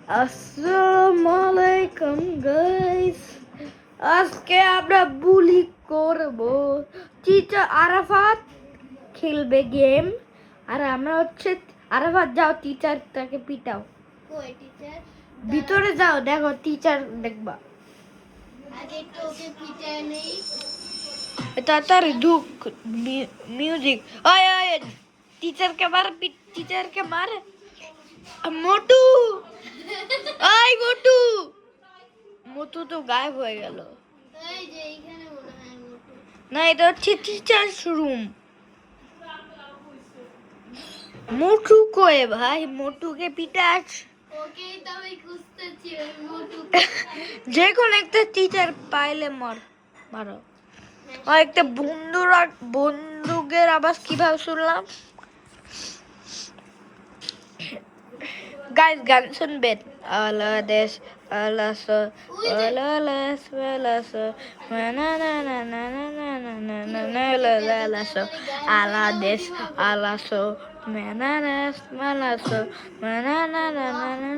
আসসালামু আলাইকুম গাইস, আজকে আমরা বুলি করব। টিচার আরাফাত খেলবে গেম, আর আমরা হচ্ছে আরাফাত যাও টিচারটাকে পিটাও। কই টিচার? ভিতরে যাও, দেখো টিচার দেখবা। আগে একটু ওকে পিটায় নেই। তাড়াতাড়ি ঢুক। মিউজিক। ওই ওই, টিচারকে মার, টিচারকে মার। মোটু, ওই মোটু। মোটু তো গায়েব হয়ে গেল। এই যে এইখানে মনে হয় মোটু। না, এটা হচ্ছে টিচার্স রুম। মোটু কই ভাই? মোটুকে পিটাস। ওকেই তো আমি খুঁজতেছি ওই মোটু। যে কোনো একটা টিচার পাইলে মারো। আর একটা বন্দুকের আওয়াজ কিভাবে শুনলাম? গাইস, গান শুনবেন। আলাদেশ আলাস আলালাস আলাস না না না না না না না না না না আলাস আলাদেশ আলাস মেনানাস মালাস না না না না না।